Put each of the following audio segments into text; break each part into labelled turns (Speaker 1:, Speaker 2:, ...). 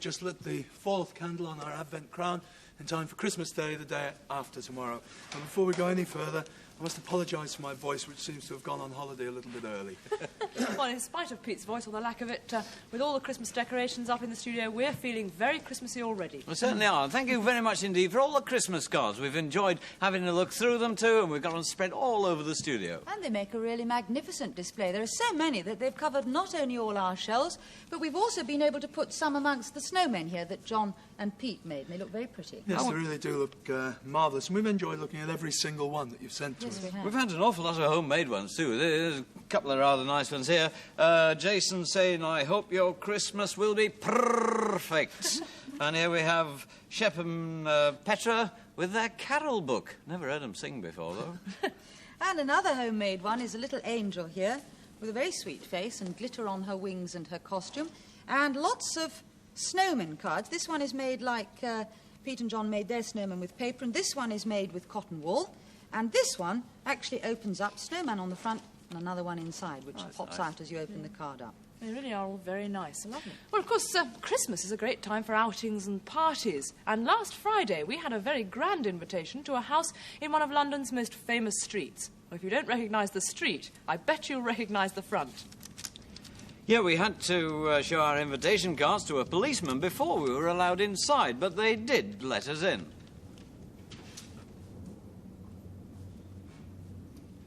Speaker 1: just lit the 4th candle on our Advent crown in time for Christmas Day, the day after tomorrow. And before we go any further, I must apologise for my voice, which seems to have gone on holiday a little bit early.
Speaker 2: Well, in spite of Pete's voice, or the lack of it, with all the Christmas decorations up in the studio, we're feeling very Christmassy already.
Speaker 3: We certainly are. Thank you very much indeed for all the Christmas cards. We've enjoyed having a look through them too, and we've got them spread all over the studio.
Speaker 4: And they make a really magnificent display. There are so many that they've covered not only all our shelves, but we've also been able to put some amongst the snowmen here that John and Pete made, and they look very pretty.
Speaker 1: Yes, they really do look marvellous, and we've enjoyed looking at every single one that you've sent to us.
Speaker 4: We have.
Speaker 3: We've had an awful lot of homemade ones too. There's a couple of rather nice ones here. Jason saying, I hope your Christmas will be perfect. And here we have Shep and Petra with their carol book. Never heard them sing before, though.
Speaker 4: And another homemade one is a little angel here with a very sweet face and glitter on her wings and her costume, and lots of snowman cards. This one is made like Pete and John made their snowman with paper, and this one is made with cotton wool, and this one actually opens up, snowman on the front and another one inside, which pops out as you open the card up.
Speaker 2: They really are all very nice. Lovely. Well, of course, Christmas is a great time for outings and parties. And last Friday, we had a very grand invitation to a house in one of London's most famous streets. Well, if you don't recognise the street, I bet you'll recognise the front.
Speaker 3: Yeah, we had to show our invitation cards to a policeman before we were allowed inside, but they did let us in.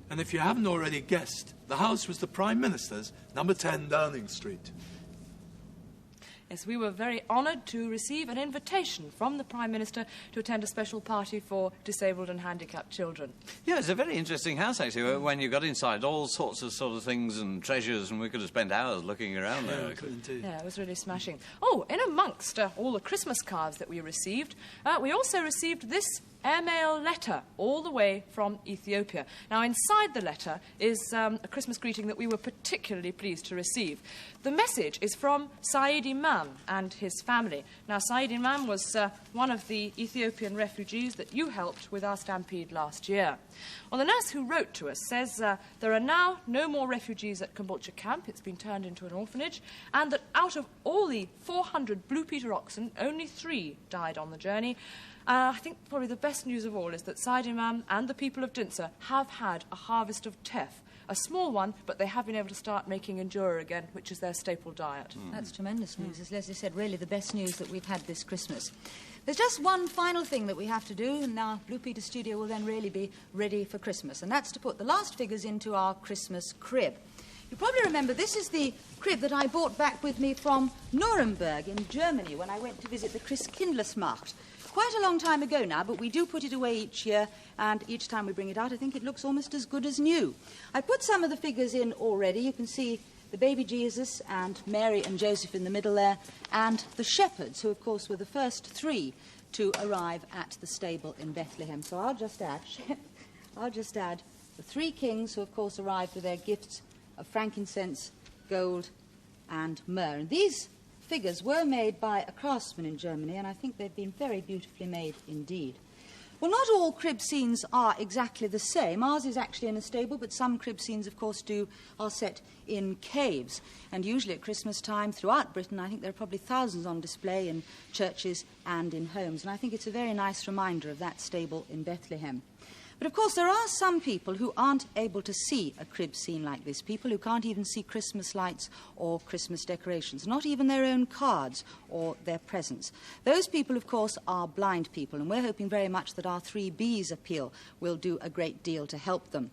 Speaker 1: And if you haven't already guessed, the house was the Prime Minister's, number 10 Downing Street.
Speaker 2: Yes, we were very honoured to receive an invitation from the Prime Minister to attend a special party for disabled and handicapped children.
Speaker 3: Yeah, it's a very interesting house, actually. When you got inside, all sorts of sort of things and treasures, and we could have spent hours looking around there.
Speaker 1: Yeah, could indeed.
Speaker 2: Yeah, it was really smashing. Oh, in amongst all the Christmas cards that we received, we also received this airmail letter all the way from Ethiopia. Now, inside the letter is a Christmas greeting that we were particularly pleased to receive. The message is from Said Imam and his family. Now, Said Imam was one of the Ethiopian refugees that you helped with our stampede last year. Well, the nurse who wrote to us says there are now no more refugees at Kombolcha camp. It's been turned into an orphanage, and that out of all the 400 Blue Peter oxen, only 3 died on the journey. I think probably the best news of all is that Said Imam and the people of Dinsa have had a harvest of teff. A small one, but they have been able to start making injera again, which is their staple diet.
Speaker 4: That's tremendous news. As Lesley said, really the best news that we've had this Christmas. There's just one final thing that we have to do, and our Blue Peter studio will then really be ready for Christmas, and that's to put the last figures into our Christmas crib. You probably remember this is the crib that I brought back with me from Nuremberg in Germany when I went to visit the Christkindlesmarkt. Quite a long time ago now, but we do put it away each year, and each time we bring it out, I think it looks almost as good as new. I put some of the figures in already. You can see the baby Jesus and Mary and Joseph in the middle there, and the shepherds, who, of course, were the first 3 to arrive at the stable in Bethlehem. So I'll just add the 3 kings, who, of course, arrived with their gifts of frankincense, gold, and myrrh. And these figures were made by a craftsman in Germany, and I think they've been very beautifully made indeed. Well, not all crib scenes are exactly the same. Ours is actually in a stable, but some crib scenes, of course, are set in caves. And usually at Christmas time throughout Britain, I think there are probably thousands on display in churches and in homes. And I think it's a very nice reminder of that stable in Bethlehem. But, of course, there are some people who aren't able to see a crib scene like this, people who can't even see Christmas lights or Christmas decorations, not even their own cards or their presents. Those people, of course, are blind people, and we're hoping very much that our 3Bs appeal will do a great deal to help them.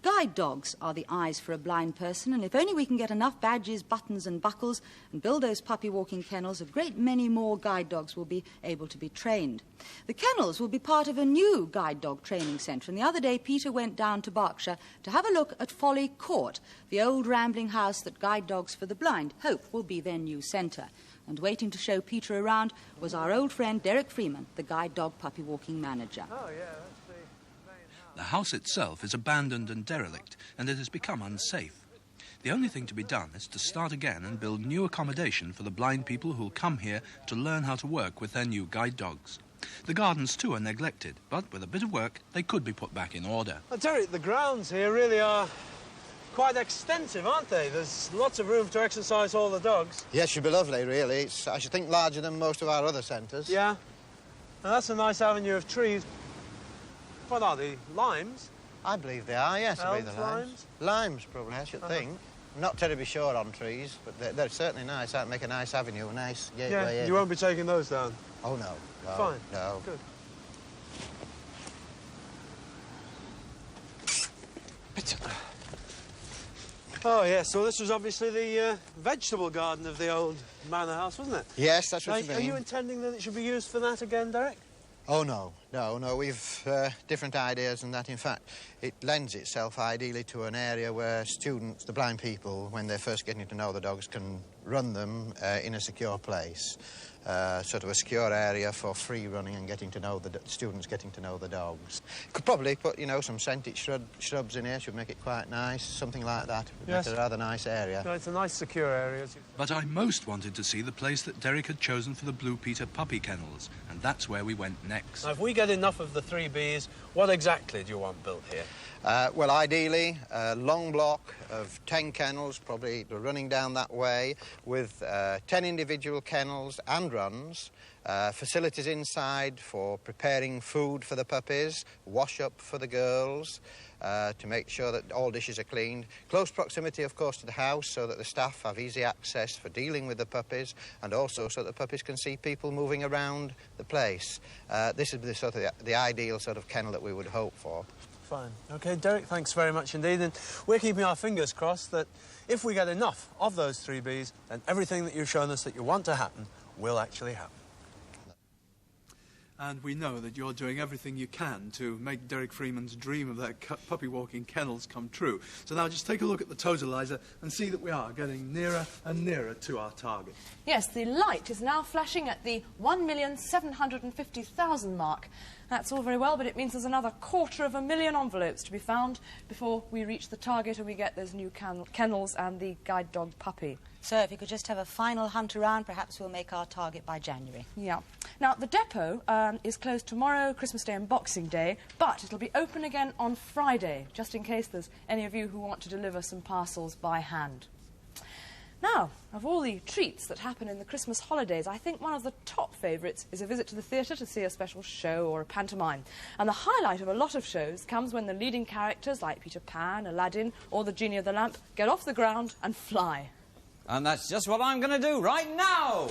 Speaker 4: Guide dogs are the eyes for a blind person, and if only we can get enough badges, buttons and buckles and build those puppy walking kennels, a great many more guide dogs will be able to be trained. The kennels will be part of a new guide dog training centre, and the other day Peter went down to Berkshire to have a look at Folly Court, the old rambling house that Guide Dogs for the Blind hope will be their new centre. And waiting to show Peter around was our old friend Derek Freeman, the guide dog puppy walking manager.
Speaker 5: Oh, yeah, that's the main house.
Speaker 6: The house itself is abandoned and derelict, and it has become unsafe. The only thing to be done is to start again and build new accommodation for the blind people who'll come here to learn how to work with their new guide dogs. The gardens, too, are neglected, but with a bit of work, they could be put back in order.
Speaker 5: Well, Derek, the grounds here really are quite extensive, aren't they? There's lots of room to exercise all the dogs.
Speaker 7: Yes, should be lovely, really. It's, I should think, larger than most of our other centres.
Speaker 5: Yeah. Now, that's a nice avenue of trees. What are they, limes?
Speaker 7: I believe they are, yes. I believe
Speaker 5: Elms,
Speaker 7: they're limes. Limes, probably, I should think. I'm not terribly sure on trees, but they're certainly nice. That'd make a nice avenue, a nice gateway in.
Speaker 5: You won't be taking those down?
Speaker 7: Oh, no. No.
Speaker 5: Fine.
Speaker 7: No.
Speaker 5: Good. Oh, yeah, so this was obviously the vegetable garden of the old manor house, wasn't it?
Speaker 7: Yes, that's what you mean.
Speaker 5: Are you intending that it should be used for that again, Derek?
Speaker 7: Oh, no. No, we've different ideas than that. In fact, it lends itself ideally to an area where students, the blind people, when they're first getting to know the dogs, can run them in a secure place. Sort of a secure area for free running and getting to know the students getting to know the dogs. Could probably put, you know, some scented shrubs in here, should make it quite nice, something like that. Would make it a rather nice area.
Speaker 5: No, it's a nice, secure area.
Speaker 6: But I most wanted to see the place that Derek had chosen for the Blue Peter puppy kennels, and that's where we went next.
Speaker 5: Now, if we get enough of the 3Bs, what exactly do you want built here?
Speaker 7: Well, ideally, a long block of 10 kennels, probably running down that way, with 10 individual kennels and runs, facilities inside for preparing food for the puppies, wash-up for the girls, to make sure that all dishes are cleaned. Close proximity, of course, to the house, so that the staff have easy access for dealing with the puppies, and also so that the puppies can see people moving around the place. This is the ideal sort of kennel that we would hope for.
Speaker 5: Fine. OK, Derek, thanks very much indeed. And we're keeping our fingers crossed that if we get enough of those 3Bs, then everything that you've shown us that you want to happen will actually happen.
Speaker 1: And we know that you're doing everything you can to make Derek Freeman's dream of that puppy walking kennels come true. So now just take a look at the totalizer and see that we are getting nearer and nearer to our target.
Speaker 2: Yes, the light is now flashing at the 1,750,000 mark. That's all very well, but it means there's another 250,000 envelopes to be found before we reach the target and we get those new kennels and the guide dog puppy.
Speaker 4: So if you could just have a final hunt around, perhaps we'll make our target by January.
Speaker 2: Yeah. Now, the depot is closed tomorrow, Christmas Day and Boxing Day, but it'll be open again on Friday, just in case there's any of you who want to deliver some parcels by hand. Now, of all the treats that happen in the Christmas holidays, I think one of the top favourites is a visit to the theatre to see a special show or a pantomime. And the highlight of a lot of shows comes when the leading characters, like Peter Pan, Aladdin, or the Genie of the Lamp, get off the ground and fly.
Speaker 3: And that's just what I'm going to do right now.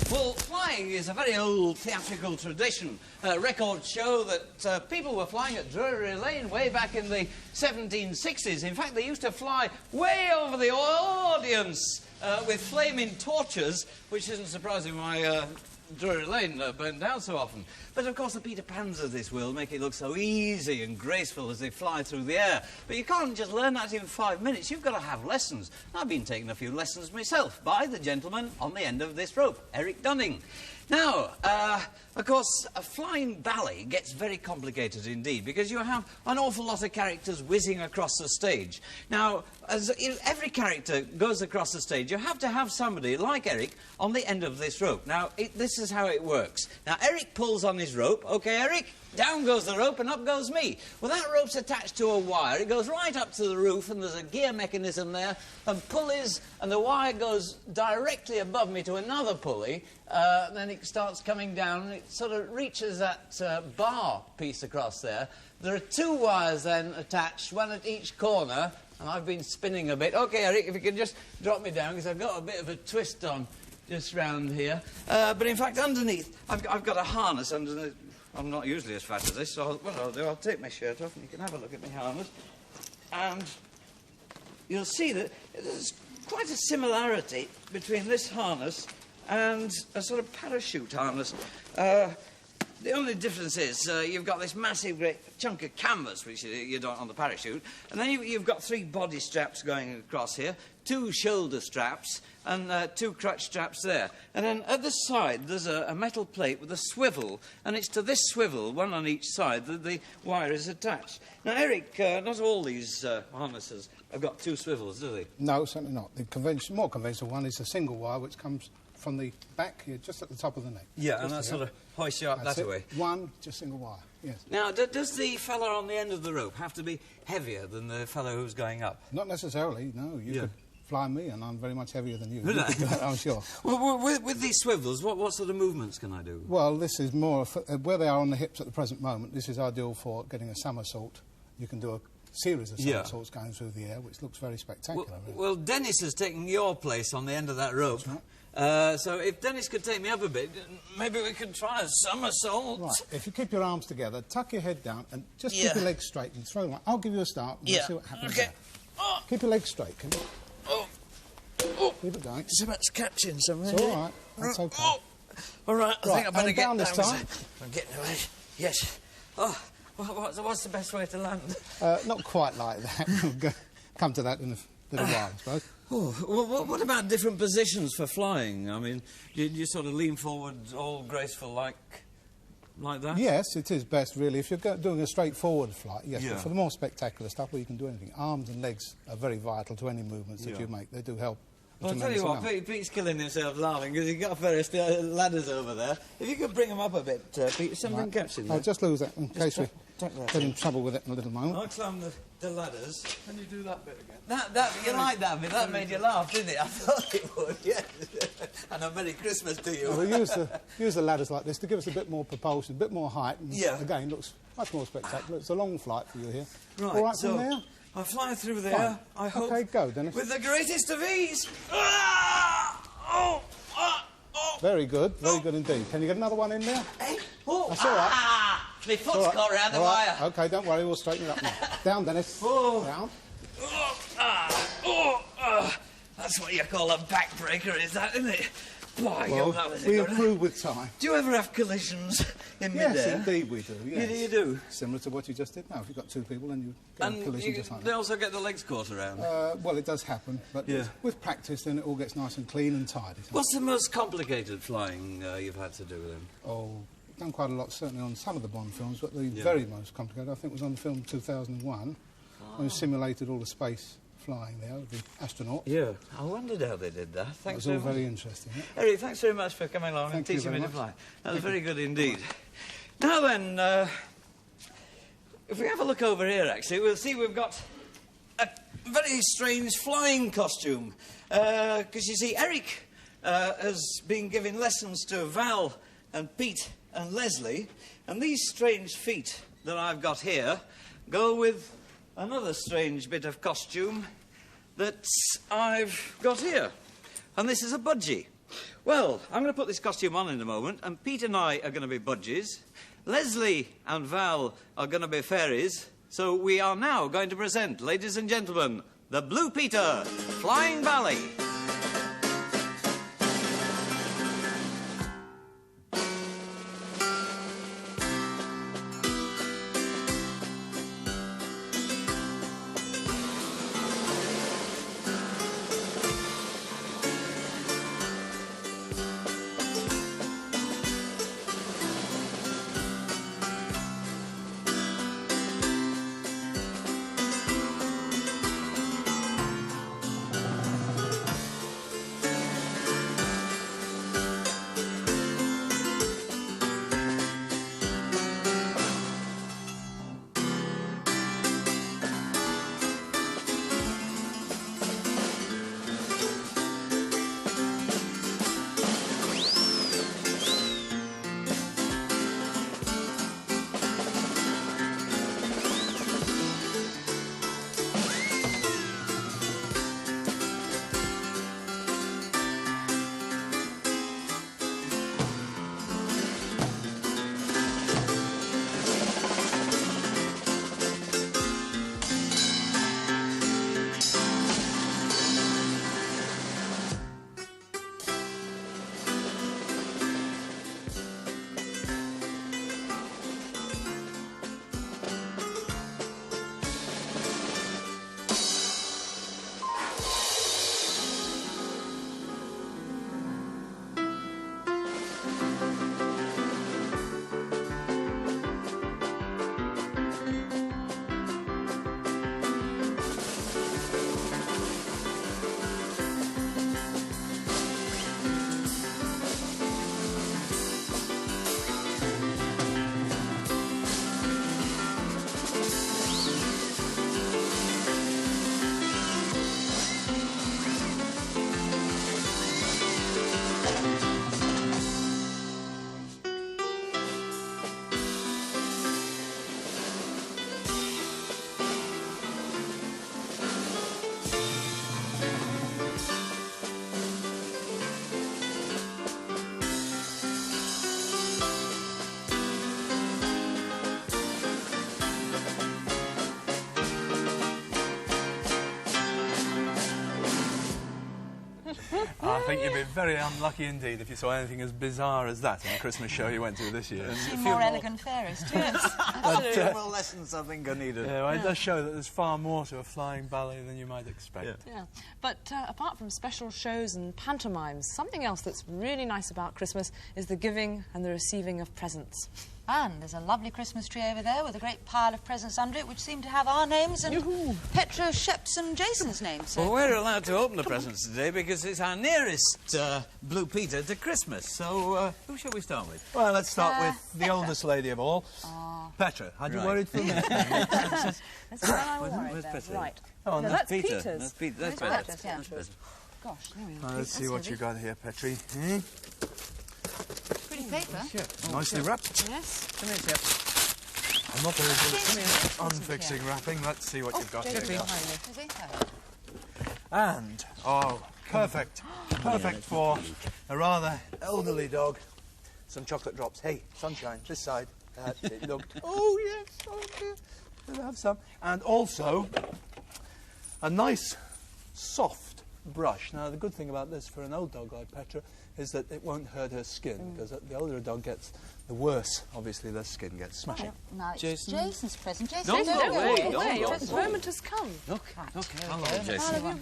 Speaker 3: Well, flying is a very old theatrical tradition. Records show that people were flying at Drury Lane way back in the 1760s. In fact, they used to fly way over the audience with flaming torches, which isn't surprising why Drury Lane burnt down so often. But, of course, the Peter Pans of this world make it look so easy and graceful as they fly through the air. But you can't just learn that in 5 minutes. You've got to have lessons. I've been taking a few lessons myself by the gentleman on the end of this rope, Eric Dunning. Now, of course, a flying ballet gets very complicated indeed because you have an awful lot of characters whizzing across the stage. Now, as every character goes across the stage, you have to have somebody like Eric on the end of this rope. Now, this is how it works. Now, Eric pulls on his rope. OK, Eric? Down goes the rope and up goes me. Well, that rope's attached to a wire. It goes right up to the roof and there's a gear mechanism there and pulleys, and the wire goes directly above me to another pulley. Then it starts coming down and it sort of reaches that bar piece across there. There are 2 wires then attached, one at each corner, and I've been spinning a bit. OK, Eric, if you can just drop me down because I've got a bit of a twist on just round here. But in fact, underneath, I've got a harness underneath. I'm not usually as fat as this, so what I'll do, I'll take my shirt off and you can have a look at my harness. And you'll see that there's quite a similarity between this harness and a sort of parachute harness. The only difference is you've got this massive great chunk of canvas, which you don't on the parachute, and then you've got 3 body straps going across here, 2 shoulder straps, and 2 crutch straps there. And then at the side, there's a metal plate with a swivel, and it's to this swivel, one on each side, that the wire is attached. Now, Eric, not all these harnesses have got 2 swivels, do they?
Speaker 8: No, certainly not. The more conventional one is a single wire, which comes from the back here, just at the top of the neck.
Speaker 3: Yeah, and that sort of hoists you up that way.
Speaker 8: One, just single wire. yes.
Speaker 3: Now, does the fella on the end of the rope have to be heavier than the fellow who's going up?
Speaker 8: Not necessarily, no. You could fly me, and I'm very much heavier than you.
Speaker 3: Would I?
Speaker 8: I'm sure.
Speaker 3: Well, with these swivels, what sort of movements can I do?
Speaker 8: Well, this is more... where they are on the hips at the present moment, this is ideal for getting a somersault. You can do a series of somersaults going through the air, which looks very spectacular.
Speaker 3: Well, Dennis has taken your place on the end of that rope.
Speaker 8: That's right.
Speaker 3: So if Dennis could take me up a bit, maybe we could try a somersault.
Speaker 8: Right, if you keep your arms together, tuck your head down and just keep your legs straight and throw them. I'll give you a start and we'll see what happens there.
Speaker 3: Oh.
Speaker 8: Keep your legs straight, can you?
Speaker 3: Oh.
Speaker 8: Keep it going.
Speaker 3: There's much catching somewhere.
Speaker 8: It's all right, that's okay.
Speaker 3: Oh. All right, I think I better get
Speaker 8: down this time.
Speaker 3: I'm getting away. Yes. Oh, what's the best way to land?
Speaker 8: Not quite like that. We'll come to that in a little while, I suppose.
Speaker 3: Oh, well, what about different positions for flying? I mean, you sort of lean forward, all graceful, like that?
Speaker 8: Yes, it is best, really. If you're doing a straightforward flight, yes. But for the more spectacular stuff where you can do anything, arms and legs are very vital to any movements that you make. They do help.
Speaker 3: Well, I'll tell you what, Pete's killing himself laughing because he's got various ladders over there. If you could bring them up a bit, Pete, something catching there.
Speaker 8: I'll just lose that in case we get in trouble with it in a little moment.
Speaker 3: I'll climb the ladders.
Speaker 1: Can you do that bit again?
Speaker 3: You like that bit? That made you laugh, didn't it? I thought it would, yes. And a Merry Christmas to you.
Speaker 8: Well, we use the ladders like this to give us a bit more propulsion, a bit more height, and again, looks much more spectacular. It's a long flight for you here.
Speaker 3: Right,
Speaker 8: all right
Speaker 3: so
Speaker 8: from there?
Speaker 3: I'll fly through there,
Speaker 8: Fine.
Speaker 3: I hope.
Speaker 8: OK, go, Dennis.
Speaker 3: With the greatest of ease.
Speaker 8: Very good indeed. Can you get another one in there?
Speaker 3: Hey? Oh,
Speaker 8: that's all right.
Speaker 3: My foot's got round the wire.
Speaker 8: OK, don't worry, we'll straighten it up now. Down, Dennis. Down.
Speaker 3: That's what you call a backbreaker, is that, isn't it? Boy,
Speaker 8: Well,
Speaker 3: that was
Speaker 8: we
Speaker 3: good.
Speaker 8: improve with time.
Speaker 3: Do you ever have collisions in midair?
Speaker 8: Yes, indeed we do. Yes.
Speaker 3: You do?
Speaker 8: Similar to what you just did now. If you've got two people, then you get a collision just like
Speaker 3: they
Speaker 8: that.
Speaker 3: also get the legs caught around.
Speaker 8: Well, it does happen, but with practice, then it all gets nice and clean and tidy.
Speaker 3: What's the most complicated flying you've had to do then?
Speaker 8: Oh, done quite a lot, certainly on some of the Bond films, but the very most complicated, I think, was on the film 2001, when we simulated all the space flying there with the astronaut.
Speaker 3: Yeah, I wondered how they did that. Thanks.
Speaker 8: It was all very interesting. Yeah?
Speaker 3: Eric, thanks very much for coming along and teaching me to fly. That was very good indeed. Now then, if we have a look over here, actually, we'll see we've got a very strange flying costume. Because, you see, Eric has been giving lessons to Val and Pete and Lesley, and these strange feet that I've got here go with another strange bit of costume that I've got here. And this is a budgie. Well, I'm going to put this costume on in a moment, and Pete and I are going to be budgies. Lesley and Val are going to be fairies. So we are now going to present, ladies and gentlemen, the Blue Peter Flying Ballet.
Speaker 1: I think you'd be very unlucky indeed if you saw anything as bizarre as that in the Christmas show you went to this year.
Speaker 4: Seen more elegant fairies, too.
Speaker 3: A few more lessons I think I needed.
Speaker 1: Yeah, well, it does show that there's far more to a flying ballet than you might expect.
Speaker 2: Yeah, but apart from special shows and pantomimes, something else that's really nice about Christmas is the giving and the receiving of presents.
Speaker 4: And there's a lovely Christmas tree over there with a great pile of presents under it, which seem to have our names and Petra, Shep's and Jason's names. So.
Speaker 3: Well, we're allowed to open the presents today because it's our nearest Blue Peter to Christmas. So, who shall we start with?
Speaker 1: Well, let's start with the
Speaker 4: Petra.
Speaker 1: oldest lady of all, Petra. Had you worried for me?
Speaker 2: That's what I worried
Speaker 3: Where's
Speaker 2: then.
Speaker 3: Petra?
Speaker 2: Right.
Speaker 1: Oh,
Speaker 2: No,
Speaker 1: no.
Speaker 2: that's
Speaker 3: Peter.
Speaker 2: Peter's.
Speaker 3: That's Peter. That's
Speaker 4: Where's
Speaker 3: better.
Speaker 4: Petra's? Yeah.
Speaker 3: That's better.
Speaker 2: Gosh, there we are.
Speaker 1: Let's see what you got here, Petri.
Speaker 4: Pretty paper.
Speaker 1: Nicely wrapped.
Speaker 2: Yes.
Speaker 3: Come here, Shep.
Speaker 1: I'm not very good at unfixing wrapping. Let's see what you've got here.
Speaker 4: Is he? Oh.
Speaker 1: And, perfect. Perfect for a rather elderly dog. Some chocolate drops. Hey, sunshine, this side. That's it. Look. Oh, yes. Oh, dear. We'll have some. And also, a nice, soft brush. Now, the good thing about this for an old dog like Petra is that it won't hurt her skin, because the older a dog gets, the worse, obviously, their skin gets smashing.
Speaker 4: Now, it's
Speaker 3: Jason?
Speaker 4: Jason's present. Jason,
Speaker 3: Don't
Speaker 2: Don't
Speaker 3: go
Speaker 2: go
Speaker 3: away,
Speaker 2: away.
Speaker 3: don't
Speaker 2: Your
Speaker 3: go.
Speaker 2: moment has come.
Speaker 3: Look, hello,
Speaker 4: Oh,
Speaker 3: Jason.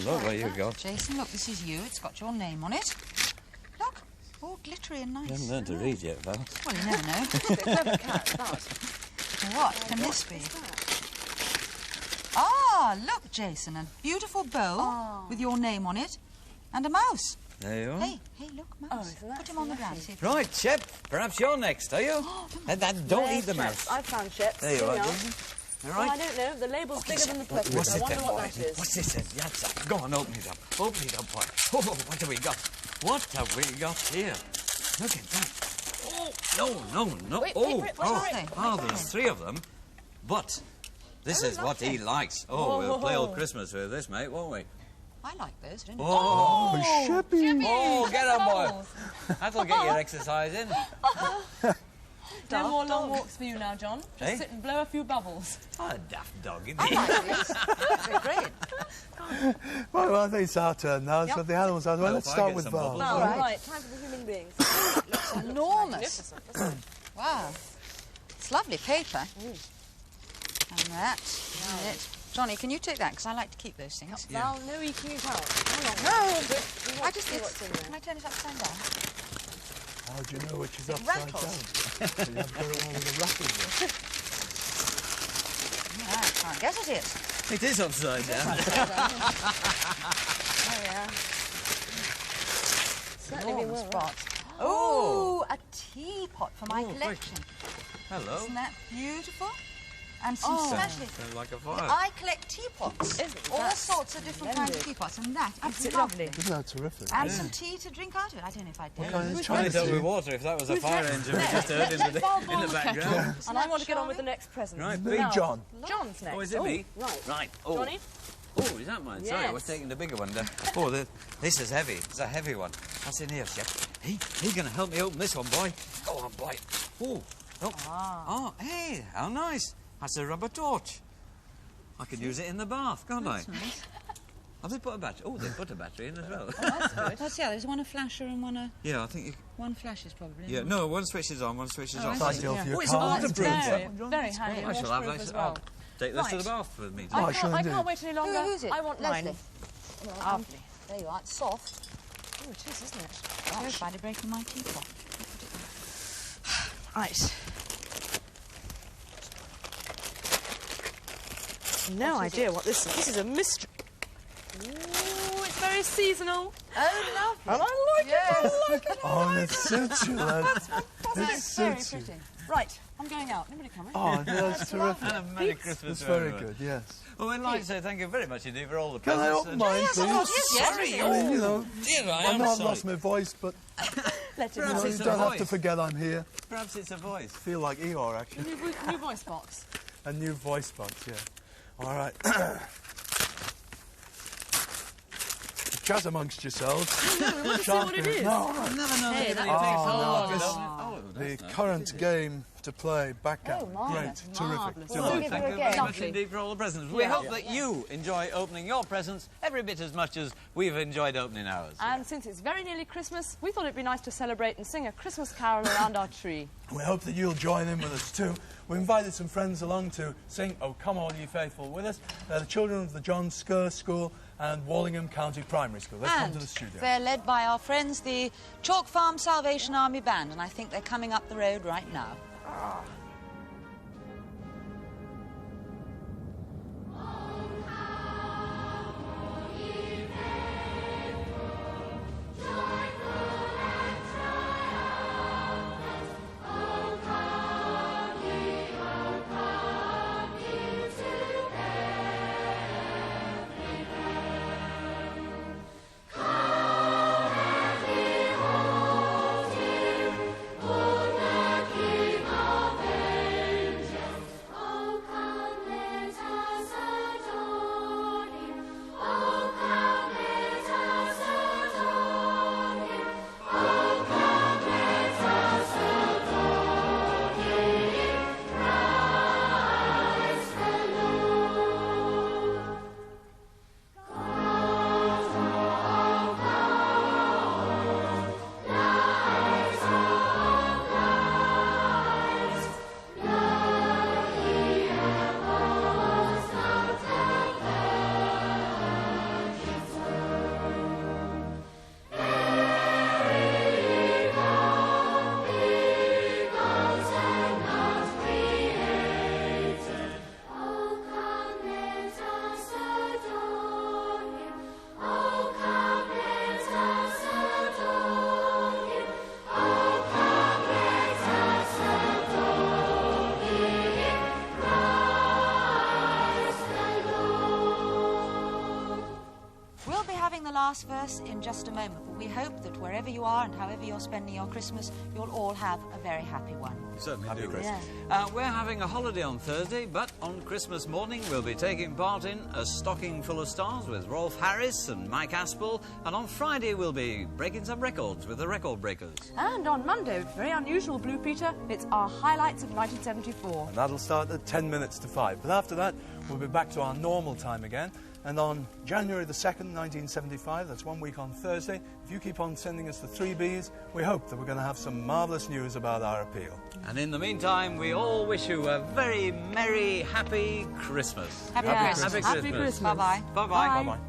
Speaker 3: Look where you go.
Speaker 4: Jason, look, this is you. It's got your name on it. Look, all glittery and nice.
Speaker 3: You haven't learned to read yet, Val.
Speaker 4: Well, you never know.
Speaker 2: Clever cat, that.
Speaker 4: What can this be? Ah, look, Jason, a beautiful bow with your name on it and a mouse.
Speaker 3: There you are.
Speaker 4: Hey, look, mouse.
Speaker 2: isn't that
Speaker 4: Put him on the ground. See if
Speaker 3: Right, Shep, perhaps you're next, are you? Don't eat the mouse.
Speaker 2: I found Shep's.
Speaker 3: There you are,
Speaker 2: Here we
Speaker 3: Jason. All
Speaker 2: Oh, I
Speaker 3: right.
Speaker 2: don't know. The label's bigger than the present.
Speaker 3: What's
Speaker 2: I
Speaker 3: it
Speaker 2: wonder
Speaker 3: then,
Speaker 2: what
Speaker 3: boy?
Speaker 2: that is.
Speaker 3: What's this then? Yes, go on, open it up. Open it up, boy. Oh, what have we got? What have we got here? Look at that. Oh, no.
Speaker 2: Wait,
Speaker 3: oh,
Speaker 2: wait, what's
Speaker 4: that?
Speaker 3: there's 3 of them. But this is what he likes. Oh, we'll play old Christmas with this, mate, won't we?
Speaker 4: I like those, don't you?
Speaker 3: Oh,
Speaker 1: Shippy!
Speaker 3: oh, get up, boy. That'll get your exercise in.
Speaker 2: No more long walks for you now, John. Just
Speaker 3: Eh?
Speaker 2: sit and blow a few bubbles.
Speaker 3: Oh, a daft dog, isn't
Speaker 4: I
Speaker 3: he?
Speaker 4: like this. They're great.
Speaker 1: Well, I think it's our turn now, so the animals are. Well, let's
Speaker 3: if I
Speaker 1: start
Speaker 3: get
Speaker 1: with
Speaker 3: some
Speaker 1: Val.
Speaker 3: bubbles.
Speaker 2: Now,
Speaker 4: right.
Speaker 2: right, time for the human beings.
Speaker 4: Looks enormous.
Speaker 2: Magnificent, doesn't it?
Speaker 4: Wow. It's lovely paper. And that's it. Johnny, can you take that? Because I like to keep those things.
Speaker 2: Val, no eking it out.
Speaker 4: No,
Speaker 2: I
Speaker 4: I just...
Speaker 2: see what's in there.
Speaker 4: Can I turn it upside down?
Speaker 1: How do you know which is
Speaker 4: It
Speaker 1: upside
Speaker 4: rattles.
Speaker 1: down? You have to go around with a rattle there.
Speaker 4: I can't guess it is.
Speaker 3: It is upside down.
Speaker 4: Oh, yeah.
Speaker 2: Certainly
Speaker 4: Enormous
Speaker 2: been well.
Speaker 4: spots. Oh, a teapot for my collection.
Speaker 3: Hello.
Speaker 4: Isn't that beautiful? And some smashing.
Speaker 3: Sounds like a fire.
Speaker 4: I collect teapots.
Speaker 2: Isn't
Speaker 4: All
Speaker 2: that
Speaker 4: sorts of different kinds of teapots, and that is
Speaker 2: it
Speaker 4: lovely.
Speaker 2: lovely?
Speaker 1: Isn't that terrific?
Speaker 4: And some tea to drink out of it. I don't know if I did.
Speaker 1: kind of
Speaker 3: Fill
Speaker 1: Chinese
Speaker 3: it up
Speaker 1: tea?
Speaker 3: with water if that was a fire engine we just heard in the background.
Speaker 2: And I want to get on with the next present.
Speaker 3: Right,
Speaker 1: Big
Speaker 2: Now,
Speaker 1: John.
Speaker 2: John's next.
Speaker 3: Oh, is it me?
Speaker 2: Right.
Speaker 3: Right. Oh.
Speaker 2: Johnny?
Speaker 3: Oh, is that mine? Sorry, I was
Speaker 2: Yes.
Speaker 3: taking the bigger one down. Oh, this is heavy. It's a heavy one. What's in here, Chef? Hey, you're going to help me open this one, boy. Go on, boy. Oh, look. Oh, hey, how nice. That's a rubber torch. I could use it in the bath, can't I?
Speaker 4: Nice.
Speaker 3: Have they put a battery? Oh, they put a battery in as well.
Speaker 4: That's there's one a flasher and one a...
Speaker 3: Yeah, I think you...
Speaker 4: One flashes probably.
Speaker 3: Yeah, no, one switches on, one switches off.
Speaker 1: Ideal for your
Speaker 3: Oh, it's a
Speaker 1: car.
Speaker 3: waterproof
Speaker 2: Very,
Speaker 3: one.
Speaker 2: very handy.
Speaker 3: I shall have
Speaker 2: Washproof
Speaker 3: this.
Speaker 2: as well.
Speaker 3: Take this to
Speaker 2: Right.
Speaker 3: the bath with me.
Speaker 1: Oh, I
Speaker 2: I
Speaker 1: shall
Speaker 2: can't
Speaker 1: indeed.
Speaker 2: wait any longer.
Speaker 4: Who's it?
Speaker 2: I want
Speaker 4: Lesley.
Speaker 2: mine.
Speaker 4: Lovely. There you are. It's soft.
Speaker 2: Oh, it is, isn't it?
Speaker 4: Oh, I tried to break in my teapot.
Speaker 2: Right. No idea what this is. This is a mystery. Ooh, it's very seasonal.
Speaker 4: Oh, lovely.
Speaker 2: And I like
Speaker 4: Yes.
Speaker 1: Oh, it suits you, lad. It
Speaker 4: Very
Speaker 1: suits you.
Speaker 4: pretty.
Speaker 2: Right, I'm going out. Nobody coming?
Speaker 1: Oh, that's terrific.
Speaker 3: And a Merry Christmas
Speaker 1: That's
Speaker 3: to
Speaker 1: very
Speaker 3: everyone.
Speaker 1: good, yes.
Speaker 3: Well, we'd like to say thank you very much indeed for all the
Speaker 1: Can I
Speaker 3: presents.
Speaker 1: open mine,
Speaker 4: Yes, of
Speaker 1: please?
Speaker 4: course. Yes,
Speaker 3: Sorry,
Speaker 4: yes.
Speaker 1: I mean, you know,
Speaker 3: Dear, I
Speaker 1: I
Speaker 3: am
Speaker 1: know I've
Speaker 3: sorry.
Speaker 1: lost my voice, but
Speaker 2: Let it
Speaker 1: you,
Speaker 3: Perhaps
Speaker 1: know, you
Speaker 3: it's a
Speaker 1: don't have to
Speaker 3: voice.
Speaker 1: forget I'm here.
Speaker 3: Perhaps it's a voice.
Speaker 1: Feel like Eeyore, actually.
Speaker 2: New voice box.
Speaker 1: A new voice box, yeah. All right. Chat amongst yourselves.
Speaker 2: We want to see what it is.
Speaker 1: No,
Speaker 3: I've never known
Speaker 2: Hey,
Speaker 3: anybody
Speaker 2: that
Speaker 3: take
Speaker 2: takes
Speaker 3: so
Speaker 2: a
Speaker 3: long.
Speaker 2: long
Speaker 3: doesn't it?
Speaker 2: time.
Speaker 3: Oh,
Speaker 1: the
Speaker 3: that's nice.
Speaker 1: current game to play backgammon.
Speaker 4: Oh, marvellous.
Speaker 1: Great, terrific.
Speaker 4: Marvellous.
Speaker 1: Delight.
Speaker 4: We'll give you
Speaker 3: Thank
Speaker 4: a
Speaker 3: you
Speaker 4: go.
Speaker 3: very much
Speaker 2: Lovely.
Speaker 3: indeed for all the presents. We hope that you enjoy opening your presents every bit as much as we've enjoyed opening ours.
Speaker 2: And since it's very nearly Christmas, we thought it'd be nice to celebrate and sing a Christmas carol around our tree.
Speaker 1: We hope that you'll join in with us too. We invited some friends along to sing "Oh Come All Ye Faithful" with us. They're the children of the John Skur School and Wallingham County Primary School. Let's come to the studio.
Speaker 4: They're led by our friends, the Chalk Farm Salvation Army Band, and I think they're coming up the road right now. Last verse in just a moment, but we hope that wherever you are and however you're spending your Christmas, you'll all have a very happy one.
Speaker 3: Certainly do.
Speaker 1: Christmas.
Speaker 3: We're having a holiday on Thursday, but on Christmas morning we'll be taking part in A Stocking Full of Stars with Rolf Harris and Mike Aspel, and on Friday we'll be breaking some records with the Record Breakers.
Speaker 2: And on Monday, very unusual, Blue Peter, it's our highlights of 1974.
Speaker 1: And that'll start at 10 minutes to 5. But after that, we'll be back to our normal time again. And on January the 2nd, 1975, that's 1 week on Thursday, if you keep on sending us the 3Bs, we hope that we're going to have some marvellous news about our appeal.
Speaker 3: And in the meantime, we all wish you a very merry, happy Christmas.
Speaker 4: Happy Christmas.
Speaker 3: Happy Christmas.
Speaker 2: Happy Christmas.
Speaker 4: Bye-bye.
Speaker 3: Bye-bye.
Speaker 2: Bye.
Speaker 1: Bye-bye.